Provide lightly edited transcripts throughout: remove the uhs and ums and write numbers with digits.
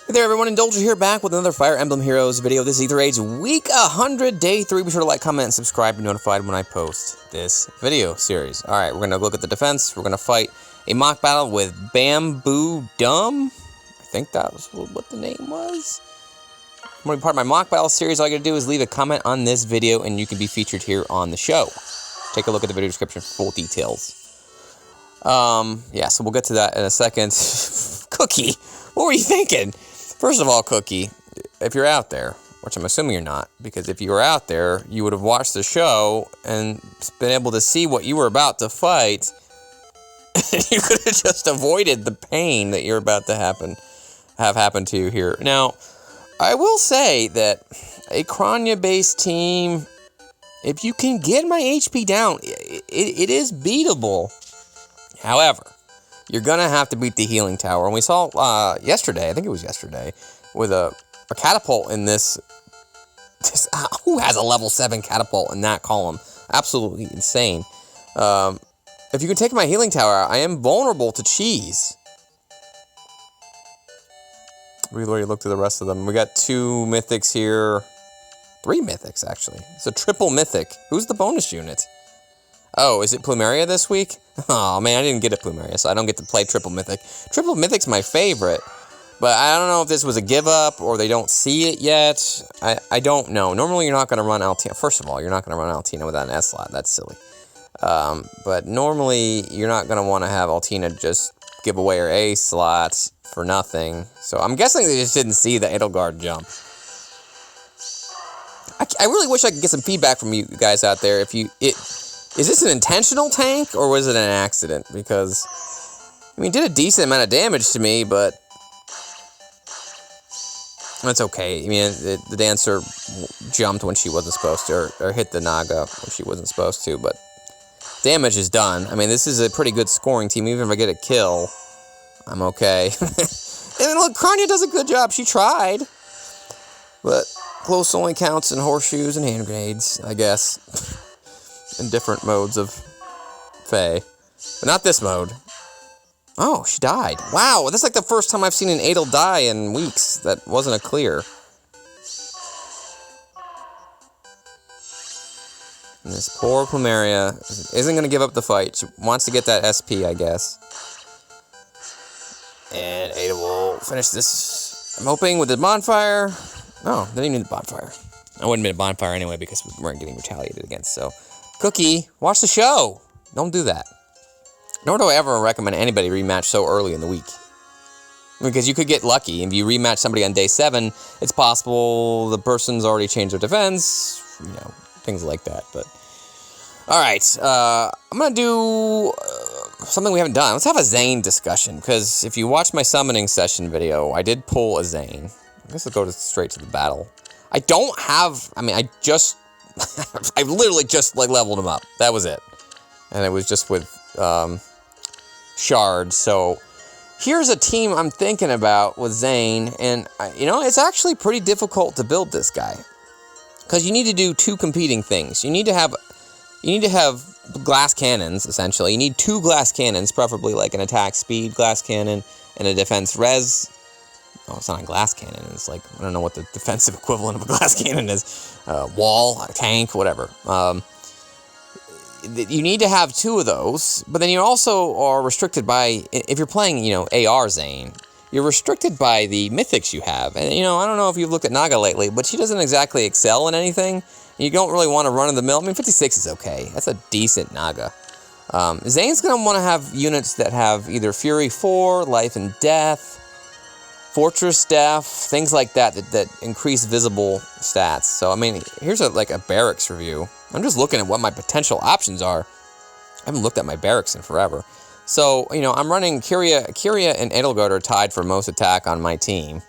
Hey there everyone, Indulger here, back with another Fire Emblem Heroes video. This is Aether Age Week 100, Day 3. Be sure to like, comment, and subscribe to be notified when I post this video series. Alright, we're going to look at the defense. We're going to fight a mock battle with BambooDumm. I think that was what the name was. I'm going to be part of my mock battle series. All you got to do is leave a comment on this video and you can be featured here on the show. Take a look at the video description for full details. Yeah, so we'll get to that in a second. Cookie, what were you thinking? First of all, Cookie, if you're out there, which I'm assuming you're not, because if you were out there, you would have watched the show and been able to see what you were about to fight. You could have just avoided the pain that you're about to have happen to you here. Now, I will say that a Kranya-based team, if you can get my HP down, it is beatable. However, you're going to have to beat the healing tower. And we saw yesterday, I think it was yesterday, with a catapult in this who has a level 7 catapult in that column? Absolutely insane. If you can take my healing tower, I am vulnerable to cheese. We've already looked at the rest of them. We got 2 mythics here. 3 mythics, actually. It's a triple mythic. Who's the bonus unit? Oh, is it Plumeria this week? Oh man, I didn't get a Plumeria, so I don't get to play Triple Mythic. Triple Mythic's my favorite, but I don't know if this was a give up or they don't see it yet. I don't know. Normally you're not going to run Altina. First of all, you're not going to run Altina without an S slot. That's silly. But normally you're not going to want to have Altina just give away her A slot for nothing. So I'm guessing they just didn't see the Edelgard jump. I really wish I could get some feedback from you guys out there. Is this an intentional tank, or was it an accident? Because, I mean, it did a decent amount of damage to me, but that's okay. I mean, the dancer jumped when she wasn't supposed to, or hit the Naga when she wasn't supposed to, but damage is done. I mean, this is a pretty good scoring team. Even if I get a kill, I'm okay. And look, Kranya does a good job. She tried, but close only counts in horseshoes and hand grenades, I guess. In different modes of Fae. But not this mode. Oh, she died. Wow, that's like the first time I've seen an Edel die in weeks. That wasn't a clear. And this poor Plumeria isn't going to give up the fight. She wants to get that SP, I guess. And Edel will finish this, I'm hoping, with the bonfire. Oh, they didn't need the bonfire. I wouldn't have been a bonfire anyway because we weren't getting retaliated against, so... Cookie, watch the show. Don't do that. Nor do I ever recommend anybody rematch so early in the week. Because you could get lucky. If you rematch somebody on day 7, it's possible the person's already changed their defense. You know, things like that. But alright, I'm going to do something we haven't done. Let's have a Xane discussion. Because if you watch my summoning session video, I did pull a Xane. I guess I'll go straight to the battle. I don't have... I mean, I literally just, like, leveled him up. That was it. And it was just with, shards. So, here's a team I'm thinking about with Xane. And, you know, it's actually pretty difficult to build this guy. Because you need to do 2 competing things. You need to have glass cannons, essentially. You need 2 glass cannons, preferably, like, an attack speed glass cannon and a defense res. Oh, it's not a glass cannon. It's like, I don't know what the defensive equivalent of a glass cannon is. Wall, a tank, whatever. You need to have 2 of those, but then you also are restricted by, if you're playing, you know, AR Xane, you're restricted by the mythics you have. And, you know, I don't know if you've looked at Naga lately, but she doesn't exactly excel in anything. You don't really want to run of the mill. I mean, 56 is okay. That's a decent Naga. Zane's going to want to have units that have either Fury 4, Life and Death, Fortress Def, things like that increase visible stats. So, I mean, here's like a barracks review. I'm just looking at what my potential options are. I haven't looked at my barracks in forever. So, you know, I'm running Kyria and Edelgard are tied for most attack on my team.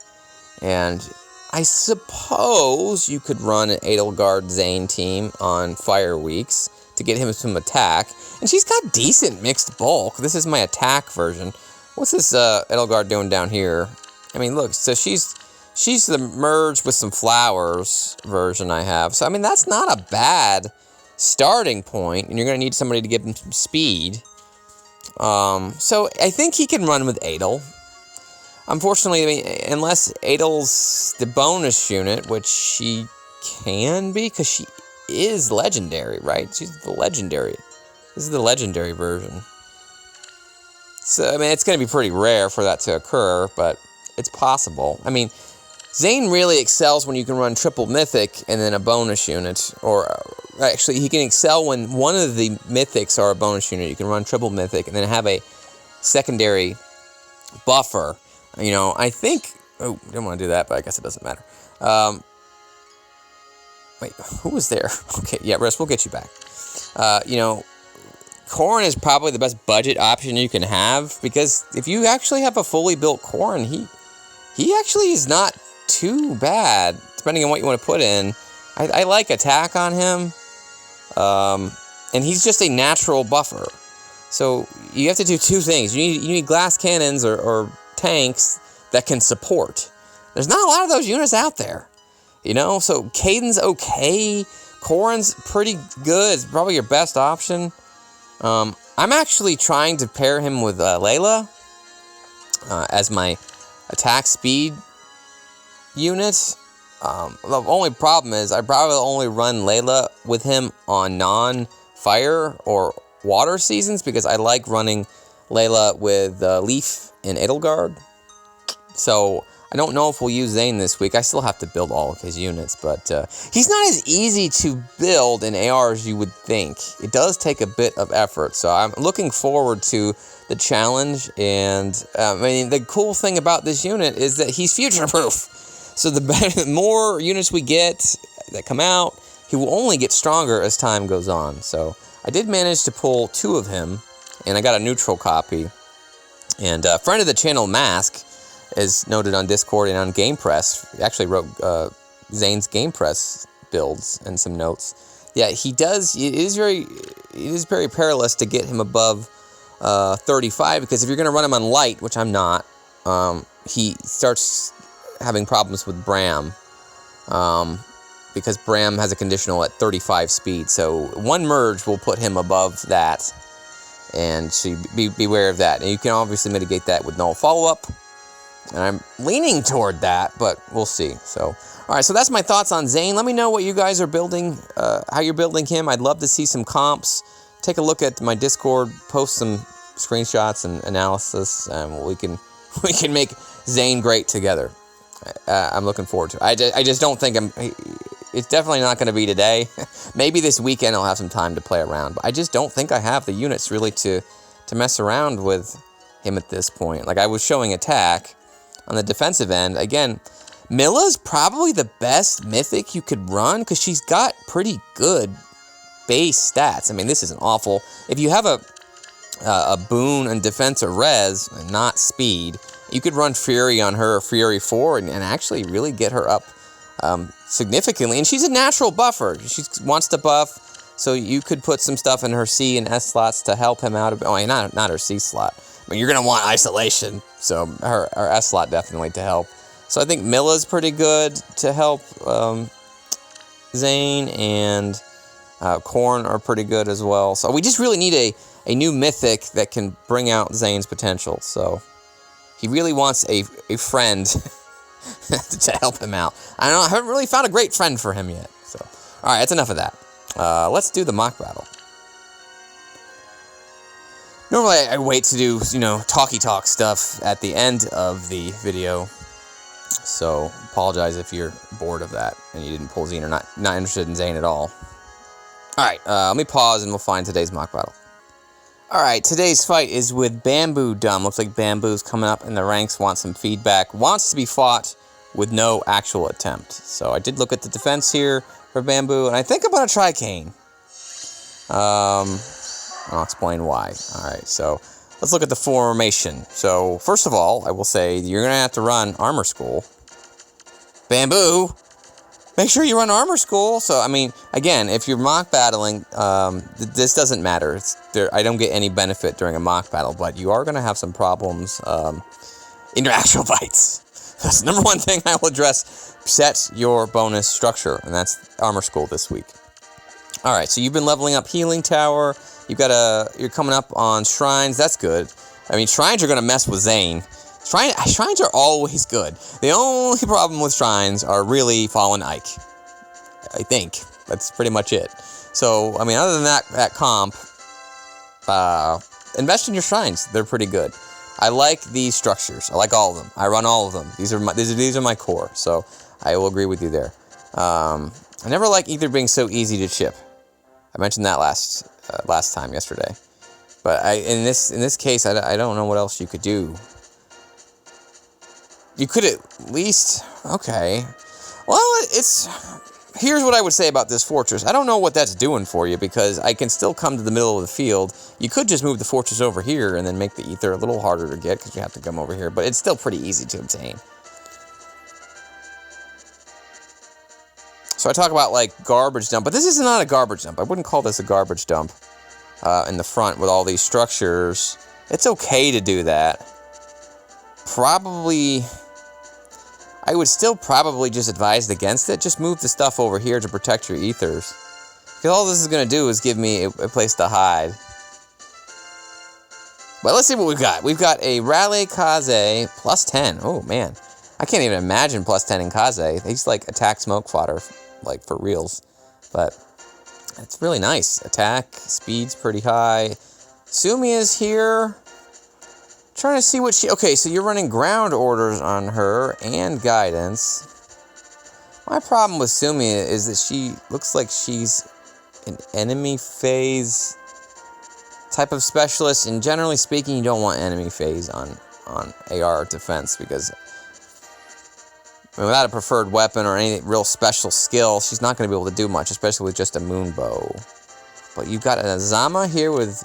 And I suppose you could run an Edelgard Xane team on Fire Weeks to get him some attack. And she's got decent mixed bulk. This is my attack version. What's this Edelgard doing down here? I mean, look, so she's the merged with some flowers version I have. So, I mean, that's not a bad starting point, and you're going to need somebody to give him some speed. So, I think he can run with Edel. Unfortunately, I mean, unless Edel's the bonus unit, which she can be, because she is legendary, right? She's the legendary. This is the legendary version. So, I mean, it's going to be pretty rare for that to occur, but it's possible. I mean, Xane really excels when you can run triple mythic and then a bonus unit. Or, actually, he can excel when one of the mythics are a bonus unit. You can run triple mythic and then have a secondary buffer. You know, I think... Oh, I didn't want to do that, but I guess it doesn't matter. Wait, who was there? Okay, yeah, Riss, we'll get you back. You know, Corrin is probably the best budget option you can have, because if you actually have a fully built Corrin, he actually is not too bad, depending on what you want to put in. I like attack on him, and he's just a natural buffer. So you have to do two things. You need glass cannons or tanks that can support. There's not a lot of those units out there, you know. So Caden's okay. Corrin's pretty good. It's probably your best option. I'm actually trying to pair him with Layla as my attack speed unit. The only problem is I probably only run Layla with him on non-fire or water seasons, because I like running Layla with Leaf and Edelgard. So I don't know if we'll use Xane this week. I still have to build all of his units, but he's not as easy to build in AR as you would think. It does take a bit of effort, so I'm looking forward to the challenge. And I mean, the cool thing about this unit is that he's future-proof. So the more units we get that come out, he will only get stronger as time goes on. So I did manage to pull 2 of him, and I got a neutral copy. And a friend of the channel, Mask, as noted on Discord and on GamePress, actually wrote Xane's GamePress builds and some notes. Yeah, he does. It is very perilous to get him above 35, because if you're going to run him on light, which I'm not, he starts having problems with Bram, because Bram has a conditional at 35 speed. So one merge will put him above that, and so beware of that. And you can obviously mitigate that with null follow-up. And I'm leaning toward that, but we'll see. So, all right, so that's my thoughts on Xane. Let me know what you guys are building, how you're building him. I'd love to see some comps. Take a look at my Discord, post some screenshots and analysis, and we can make Xane great together. I'm looking forward to it. I just don't think it's definitely not going to be today. Maybe this weekend I'll have some time to play around, but I just don't think I have the units really to mess around with him at this point. Like, I was showing attack. On the defensive end, again, Milla's probably the best mythic you could run, because she's got pretty good base stats. I mean, this isn't awful. If you have a boon and defense or res, and not speed, you could run Fury on her, or Fury 4, and actually really get her up significantly. And she's a natural buffer. She wants to buff, so you could put some stuff in her C and S slots to help him out. Oh, not her C slot. I mean, you're going to want isolation, so her S slot definitely to help. So I think Milla's pretty good to help Xane, and Corrin are pretty good as well. So we just really need a new mythic that can bring out Xane's potential. So he really wants a friend to help him out. I haven't really found a great friend for him yet. So, all right, that's enough of that. Let's do the mock battle. Normally, I wait to do, talky talk stuff at the end of the video. So, apologize if you're bored of that and you didn't pull Xane or not interested in Xane at all. Alright, let me pause and we'll find today's mock battle. Alright, today's fight is with BambooDumm. Looks like Bamboo's coming up in the ranks, wants some feedback, wants to be fought with no actual attempt. So, I did look at the defense here for Bamboo, and I think I'm going to try Kane. I'll explain why. Alright, so let's look at the formation. So, first of all, I will say you're going to have to run Armor School. Bamboo, make sure you run Armor School. So, I mean, again, if you're mock battling, this doesn't matter. I don't get any benefit during a mock battle, but you are going to have some problems in your actual fights. That's the number one thing I will address. Set your bonus structure, and that's Armor School this week. Alright, so you've been leveling up Healing Tower. You're coming up on Shrines. That's good. I mean, Shrines are going to mess with Xane. Shrines are always good. The only problem with shrines are really Fallen Ike. I think. That's pretty much it. So, I mean, other than that comp, invest in your shrines. They're pretty good. I like these structures. I like all of them. I run all of them. These are my core. So, I will agree with you there. I never like Aether being so easy to chip. I mentioned that last time yesterday. But in this case, I don't know what else you could do. You could at least... Okay. Well, here's what I would say about this fortress. I don't know what that's doing for you, because I can still come to the middle of the field. You could just move the fortress over here and then make the Aether a little harder to get, because you have to come over here. But it's still pretty easy to obtain. So I talk about, like, garbage dump. But this is not a garbage dump. I wouldn't call this a garbage dump in the front with all these structures. It's okay to do that. Probably... I would still probably just advise against it. Just move the stuff over here to protect your Aethers. Because all this is going to do is give me a place to hide. But let's see what we've got. We've got a Raleigh Kaze plus 10. Oh, man. I can't even imagine plus 10 in Kaze. They just, like, attack smoke fodder, like, for reals. But it's really nice. Attack, speed's pretty high. Sumi is here. Trying to see what she... Okay, so you're running ground orders on her and guidance. My problem with Sumi is that she looks like she's an enemy phase type of specialist, and generally speaking, you don't want enemy phase on AR defense, because I mean, without a preferred weapon or any real special skill, she's not going to be able to do much, especially with just a moon bow. But you've got an Azama here with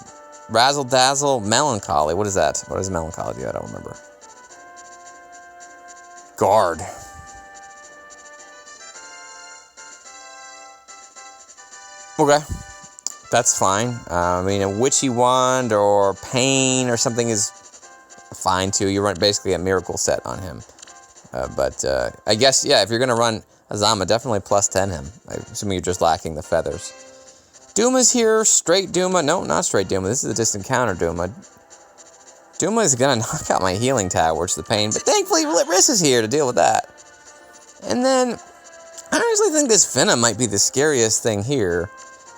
Razzle Dazzle, Melancholy. What is that? What does Melancholy do? I don't remember. Guard. Okay. That's fine. I mean, a Witchy Wand or Pain or something is fine too. You run basically a Miracle set on him. But I guess, yeah, if you're going to run Azama, definitely plus 10 him. I assume you're just lacking the feathers. Duma's here, straight Duma. No, not straight Duma. This is a distant counter Duma. Duma is going to knock out my healing tower, which is the pain. But thankfully, Riss is here to deal with that. And then, I honestly think this Finna might be the scariest thing here.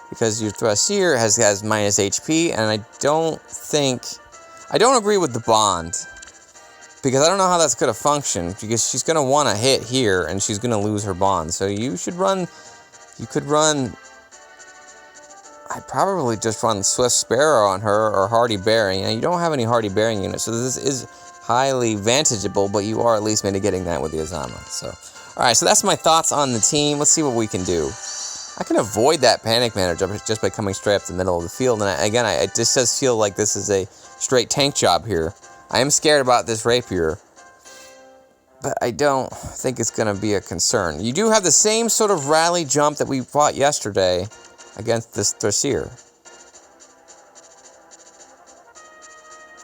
Because your Thrasier has minus HP, and I don't agree with the bond. Because I don't know how that's going to function. Because she's going to want to hit here, and she's going to lose her bond. So you could run... I'd probably just run Swift Sparrow on her, or Hardy Bearing. You don't have any Hardy Bearing units, so this is highly vantageable, but you are at least mitigating that with the Azama. So, alright, so that's my thoughts on the team. Let's see what we can do. I can avoid that Panic Manager just by coming straight up the middle of the field, and it just does feel like this is a straight tank job here. I am scared about this Rapier, but I don't think it's going to be a concern. You do have the same sort of rally jump that we fought yesterday against this Thrasier.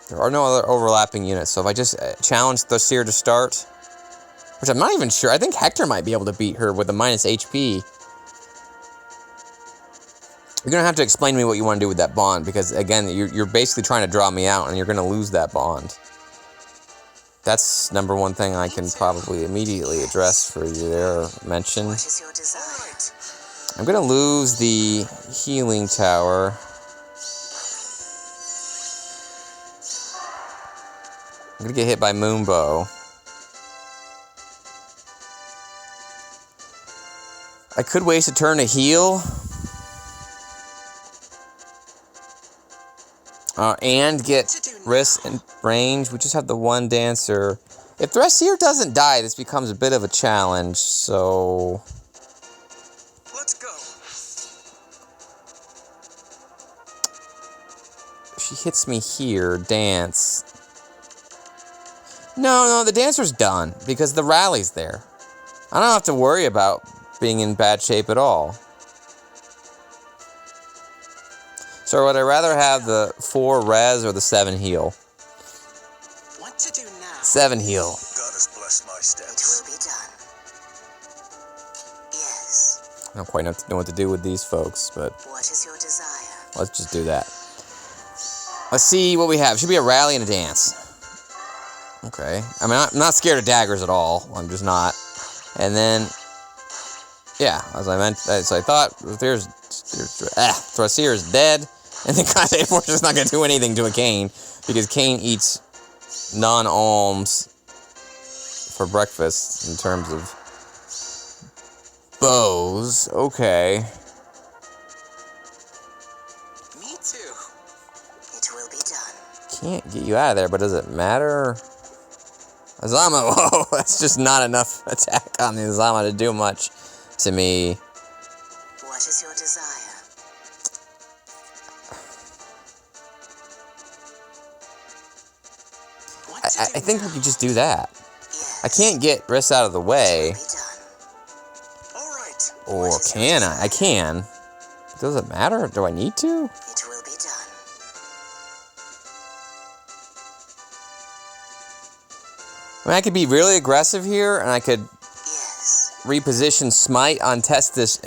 There are no other overlapping units, so if I just challenge Thrasier to start, which I'm not even sure, I think Hector might be able to beat her with a minus HP. You're going to have to explain to me what you want to do with that bond, because, again, you're basically trying to draw me out, and you're going to lose that bond. That's number one thing I can probably immediately address for you there, mention. What is your desire? I'm going to lose the healing tower. I'm going to get hit by Moonbow. I could waste a turn to heal. And get Riss in range. We just have the one dancer. If Thrasier doesn't die, this becomes a bit of a challenge, so... Let's go. If she hits me here, dance. No, the dancer's done, because the rally's there. I don't have to worry about being in bad shape at all. So would I rather have the 4 res or the 7 heal? What to do now? 7 heal. Goddess bless my steps. It will be done. Yes. I don't quite know what to do with these folks, but... What is your desire? Let's just do that. Let's see what we have. Should be a rally and a dance. Okay. I mean, I'm not scared of daggers at all. I'm just not. And then, yeah, as I thought, Thrasier is dead, and then Kyazui Force is not going to do anything to a Xane, because Xane eats non-alms for breakfast in terms of bows. Okay. Me too. It will be done. Can't get you out of there, but does it matter? Azama, whoa, that's just not enough attack on the Azama to do much to me. What is your desire? I think we could just do that. Yes. I can't get Riss out of the way. All right. Or can I? I can. Does it matter? Do I need to? It will be done. I mean, I could be really aggressive here, and I could Yes. reposition Smite on test this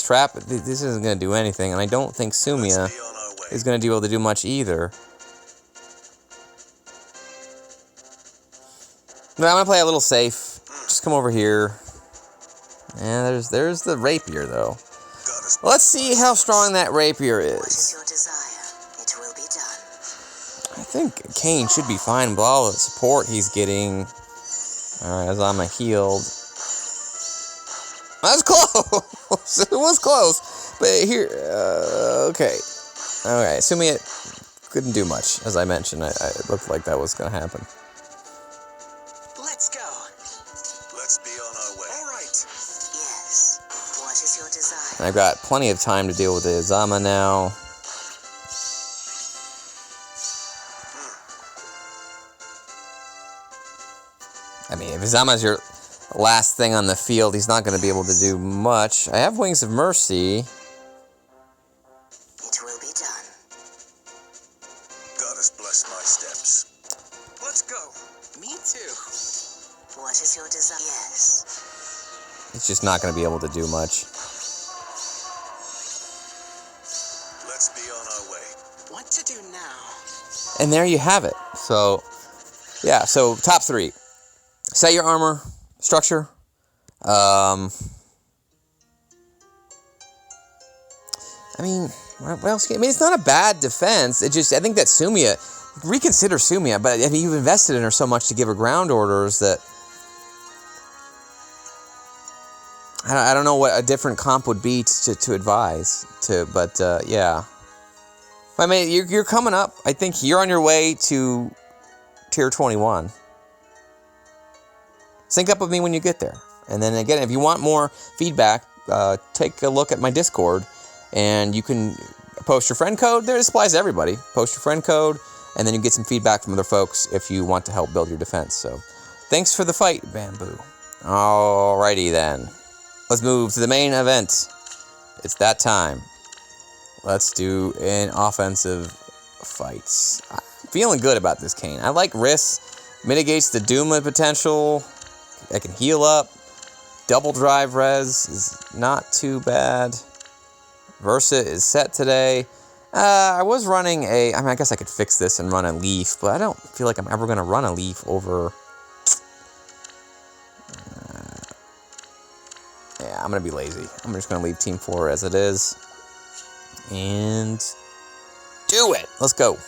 trap. This isn't going to do anything, and I don't think Sumia is going to be able to do much either. But I'm going to play a little safe. Just come over here. And there's the rapier, though. Let's see how strong that rapier What is is. your desire? It will be done. I think Xane should be fine with all the support he's getting. Alright, as I'm healed. That was close! It was close. But here, okay. Alright, assuming it couldn't do much, as I mentioned. It looked like that was going to happen. Let's go. Let's be on our way. All right. Yes. What is your desire? And I've got plenty of time to deal with the Azama now. I mean, if Azama's your last thing on the field, he's not going to be able to do much. I have Wings of Mercy. It will be done. Goddess bless my steps. Let's go. Me too. What is your desire? Yes. He's just not going to be able to do much. Let's be on our way. What to do now? And there you have it. So, yeah, so top three. Set your armor structure. I mean, what else? I mean, it's not a bad defense. It just, I think that Sumia, reconsider Sumia, but I mean, you've invested in her so much to give her ground orders that I don't know what a different comp would be to advise to, but yeah. I mean, you're coming up. I think you're on your way to tier 21. Sync up with me when you get there. And then again, if you want more feedback, take a look at my Discord, and you can post your friend code. There, it applies to everybody. Post your friend code, and then you get some feedback from other folks if you want to help build your defense. So, thanks for the fight, Bamboo. Alrighty then. Let's move to the main event. It's that time. Let's do an offensive fight. I'm feeling good about this Xane. I like Riss. Mitigates the Doom potential. I can heal up. Double drive res is not too bad. Versa is set today. I was running I mean, I guess I could fix this and run a leaf, but I don't feel like I'm ever going to run a leaf over... yeah, I'm going to be lazy. I'm just going to leave Team 4 as it is. And... do it! Let's go.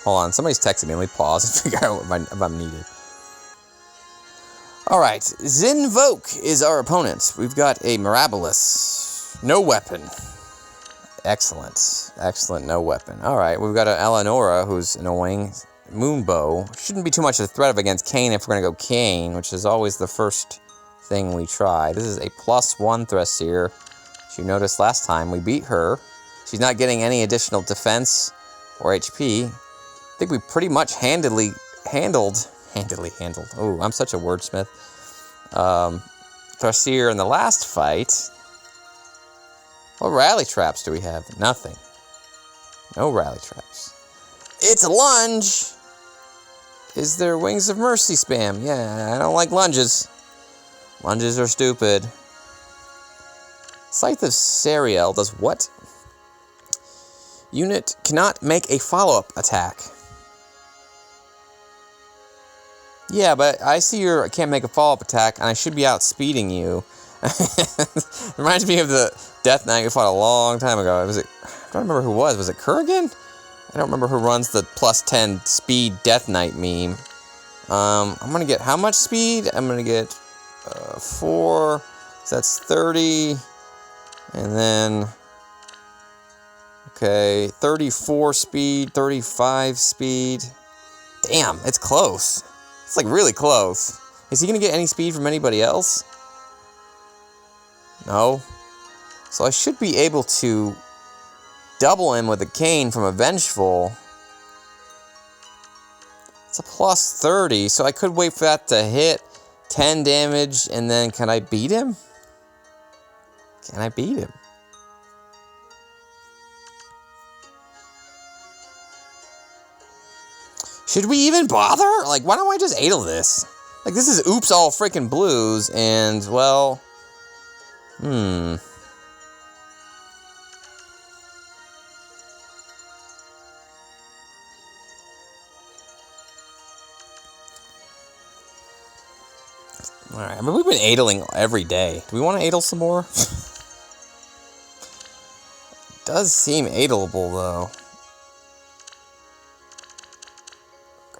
Hold on, somebody's texting me. Let me pause and figure out if I'm needed. Alright, Zinvoke is our opponent. We've got a Mirabilis. No weapon. Excellent. Excellent, no weapon. Alright, we've got an Eleonora who's annoying. Moonbow. Shouldn't be too much of a threat against Xane if we're going to go Xane, which is always the first thing we try. This is a +1 Thrasier. As you noticed last time, we beat her. She's not getting any additional defense or HP. I think we pretty much handily handled. Oh, I'm such a wordsmith. Thrasier in the last fight. What rally traps do we have? Nothing. No rally traps. It's a lunge! Is there Wings of Mercy spam? Yeah, I don't like lunges. Lunges are stupid. Scythe of Sariel does what? Unit cannot make a follow-up attack. Yeah, but I see I can't make a follow-up attack, and I should be outspeeding you. Reminds me of the Death Knight we fought a long time ago. Was it? I don't remember who it was. Was it Kurgan? I don't remember who runs the plus 10 speed Death Knight meme. I'm gonna get how much speed? I'm gonna get 4. So that's 30, and then okay, 34 speed, 35 speed. Damn, it's close. It's like really close. Is he gonna get any speed from anybody else? No. So I should be able to double him with a cane from a Vengeful. It's a plus 30, so I could wait for that to hit 10 damage, and then can I beat him? Can I beat him? Should we even bother? Like, why don't I just Edel this? Like, this is oops all freaking blues, and, well... Alright, I mean, we've been Edeling every day. Do we want to Edel some more? Does seem Edelable, though.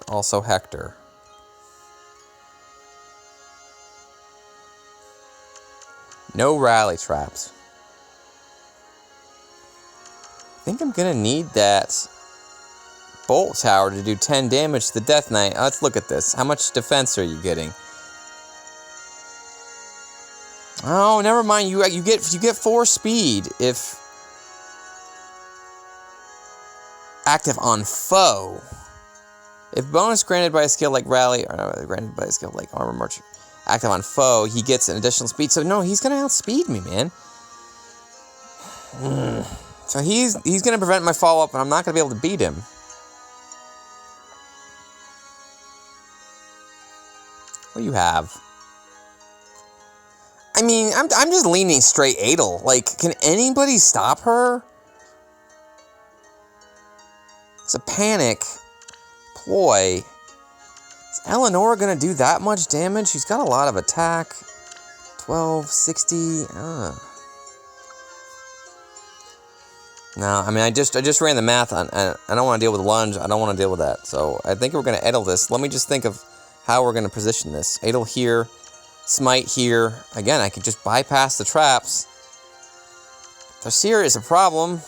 Also Hector. No rally traps. I think I'm gonna need that bolt tower to do 10 damage to the Death Knight. Let's look at this. How much defense are you getting? Oh, never mind. You get 4 speed if active on foe. If bonus granted by a skill like Rally, or granted by a skill like Armor March, active on foe, he gets an additional speed. So no, he's gonna outspeed me, man. So he's gonna prevent my follow-up, and I'm not gonna be able to beat him. What do you have? I mean, I'm just leaning straight Edel. Like, can anybody stop her? It's a panic ploy. Is Eleanor gonna do that much damage? She's got a lot of attack. 12, 60. No, I mean, I just ran the math on. I don't want to deal with lunge. I don't want to deal with that. So I think we're gonna Edel this. Let me just think of how we're gonna position this. Edel here, smite here. Again, I could just bypass the traps. Thracier is a problem.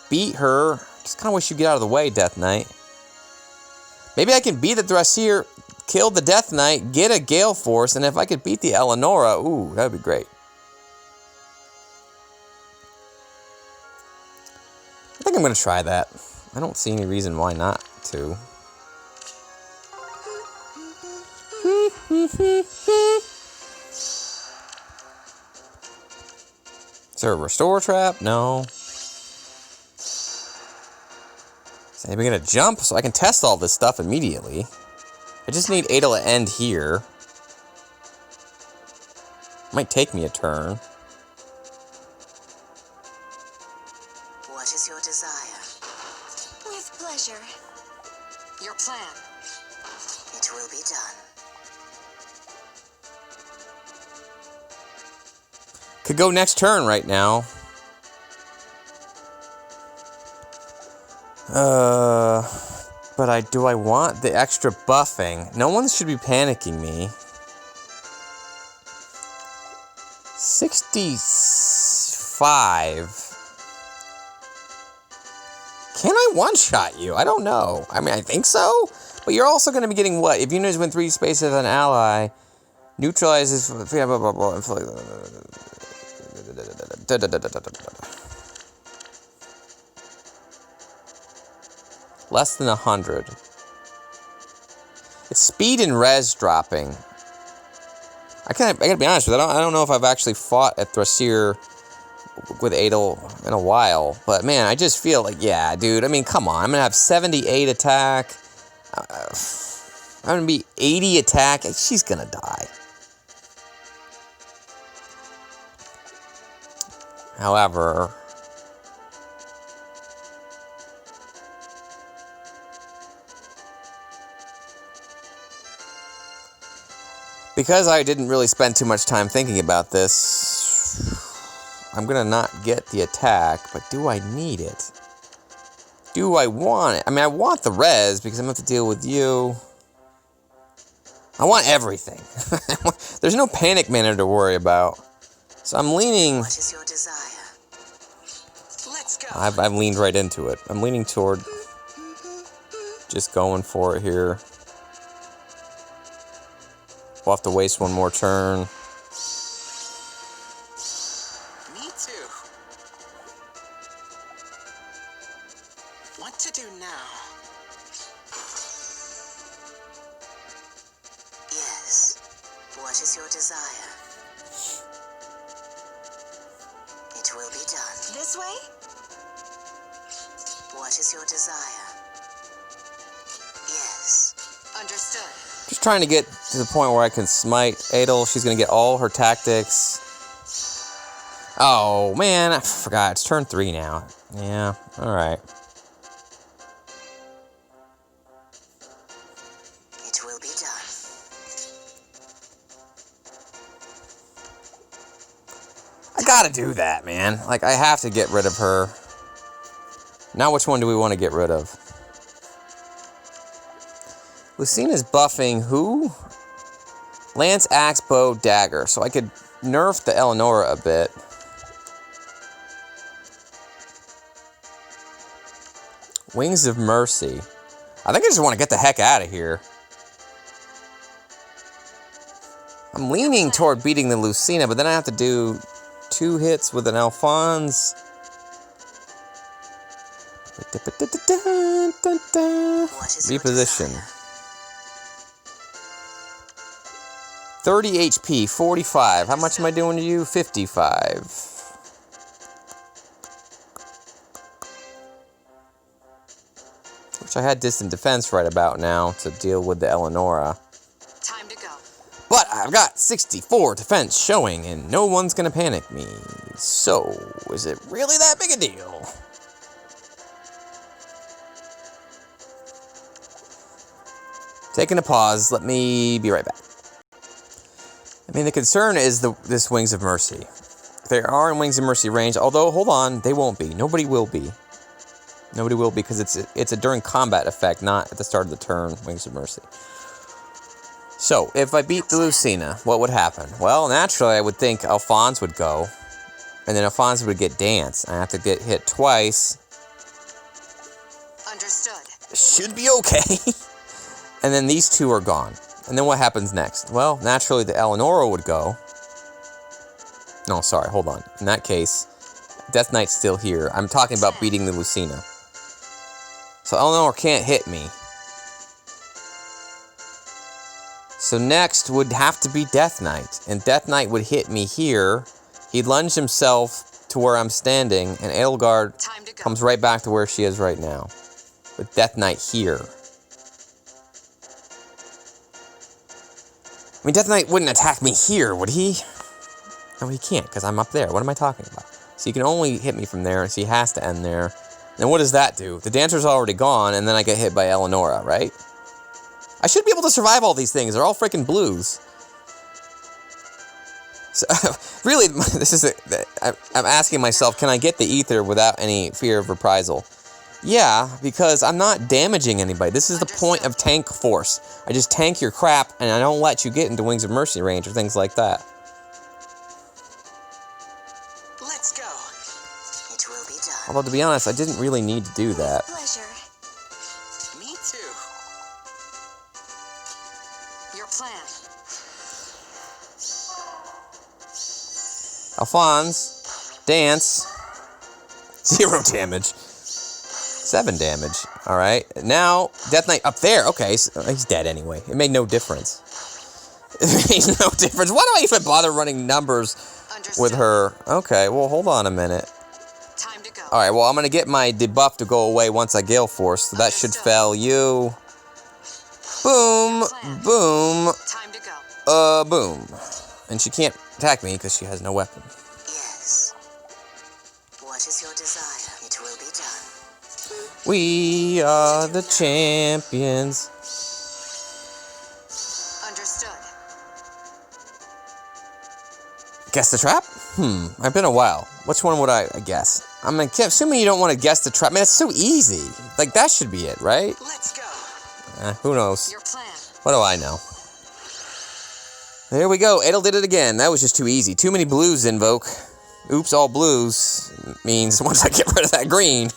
Beat her. Just kind of wish you'd get out of the way, Death Knight. Maybe I can beat the Thracier, kill the Death Knight, get a Gale Force, and if I could beat the Eleonora, ooh, that would be great. I think I'm going to try that. I don't see any reason why not to. Is there a restore trap? No. Is anybody gonna jump so I can test all this stuff immediately? I just need Edel to end here. Might take me a turn. What is your desire? With pleasure. Your plan. It will be done. Could go next turn right now. But do I want the extra buffing? No one should be panicking me. 65. Can I one-shot you? I don't know. I mean, I think so. But you're also going to be getting what? If units win 3 spaces of an ally, neutralizes... Blah, blah, blah, blah, less than 100. It's speed and res dropping. I gotta be honest with you, I don't know if I've actually fought a Thracier with Edel in a while, but man, I just feel like, yeah, dude, I mean, come on, I'm gonna have 78 attack. I'm gonna be 80 attack, she's gonna die. However... Because I didn't really spend too much time thinking about this, I'm gonna not get the attack, but do I need it? Do I want it? I mean, I want the res because I'm gonna have to deal with you. I want everything. There's no panic mana to worry about. So I'm leaning... What is your desire? Let's go. I've leaned right into it. I'm leaning toward just going for it here. We'll have to waste one more turn. Me too. What to do now? Yes. What is your desire? It will be done. This way? What is your desire? Yes. Understood. Just trying to get to the point where I can smite Edel. She's going to get all her tactics. Oh, man. I forgot. It's turn 3 now. Yeah. Alright. It will be done. I gotta do that, man. Like, I have to get rid of her. Now, which one do we want to get rid of? Lucina's buffing who? Lance, Axe, Bow, Dagger. So I could nerf the Eleonora a bit. Wings of Mercy. I think I just want to get the heck out of here. I'm leaning toward beating the Lucina, but then I have to do 2 hits with an Alphonse. Reposition. 30 HP, 45. How much am I doing to you? 55. Which I had distant defense right about now to deal with the Eleonora. Time to go. But I've got 64 defense showing, and no one's gonna panic me. So, is it really that big a deal? Taking a pause, let me be right back. I mean, the concern is this Wings of Mercy. They are in Wings of Mercy range, although, hold on, they won't be. Nobody will be. Nobody will be, because it's a during combat effect, not at the start of the turn, Wings of Mercy. So, if I beat the Lucina, what would happen? Well, naturally, I would think Alphonse would go, and then Alphonse would get Dance. I have to get hit twice. Understood. Should be okay. And then these two are gone. And then what happens next? Well, naturally, the Eleonora would go. No, sorry, hold on. In that case, Death Knight's still here. I'm talking about beating the Lucina. So Eleonora can't hit me. So next would have to be Death Knight. And Death Knight would hit me here. He'd lunge himself to where I'm standing, and Edelgard comes right back to where she is right now. With Death Knight here. I mean, Death Knight wouldn't attack me here, would he? No, he can't, because I'm up there. What am I talking about? So he can only hit me from there, so he has to end there. Then what does that do? The Dancer's already gone, and then I get hit by Eleonora, right? I should be able to survive all these things. They're all freaking blues. So, really, this is I'm asking myself, can I get the Aether without any fear of reprisal? Yeah, because I'm not damaging anybody. This is the point of tank force. I just tank your crap, and I don't let you get into Wings of Mercy range or things like that. Let's go. It will be done. Although, to be honest, I didn't really need to do that. Pleasure. Me too. Your plan. Alphonse, Dance, 0 damage. 7 damage. Alright. Now, Death Knight up there. Okay, so he's dead anyway. It made no difference. It made no difference. Why do I even bother running numbers with her? Okay, well, hold on a minute. Time to go. Alright, well, I'm going to get my debuff to go away once I Gale Force, so that should fail you. Boom. Boom. Time to go. Boom. And she can't attack me because she has no weapon. Yes. What is your desire? It will be done. We are the champions. Understood. Guess the trap? I've been a while. Which one would I guess? I'm assuming you don't want to guess the trap. Man, it's so easy. Like, that should be it, right? Let's go. Who knows? Your plan. What do I know? There we go. Edel did it again. That was just too easy. Too many blues invoke. Oops, all blues means once I get rid of that green,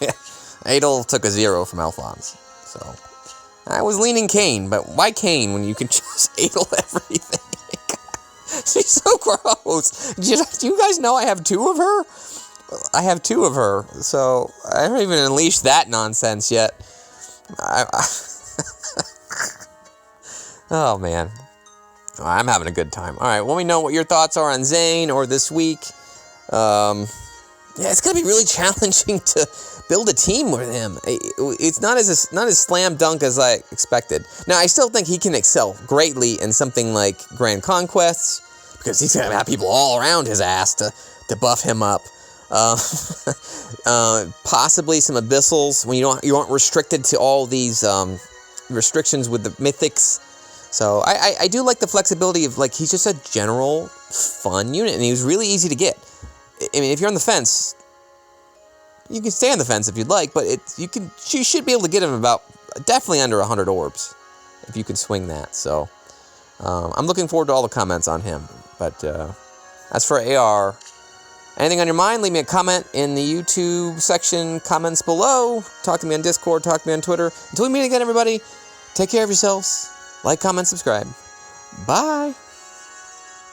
Edel took a 0 from Alphonse. So, I was leaning Xane, but why Xane when you can just Edel everything? She's so gross. Do you guys know I have 2 of her? I have 2 of her, so I haven't even unleashed that nonsense yet. Oh, man. I'm having a good time. All right, let me know what your thoughts are on Xane or this week. Yeah, it's going to be really challenging to build a team with him. It's not as slam dunk as I expected. Now, I still think he can excel greatly in something like Grand Conquests, because he's going to have people all around his ass to buff him up. Possibly some abyssals when you aren't restricted to all these restrictions with the mythics. So I do like the flexibility of, like, he's just a general fun unit, and he was really easy to get. I mean, if you're on the fence, you can stay on the fence if you'd like, but you should be able to get him about definitely under 100 orbs if you can swing that. So I'm looking forward to all the comments on him. But as for AR, anything on your mind, leave me a comment in the YouTube section, comments below. Talk to me on Discord, talk to me on Twitter. Until we meet again, everybody, take care of yourselves. Like, comment, subscribe. Bye.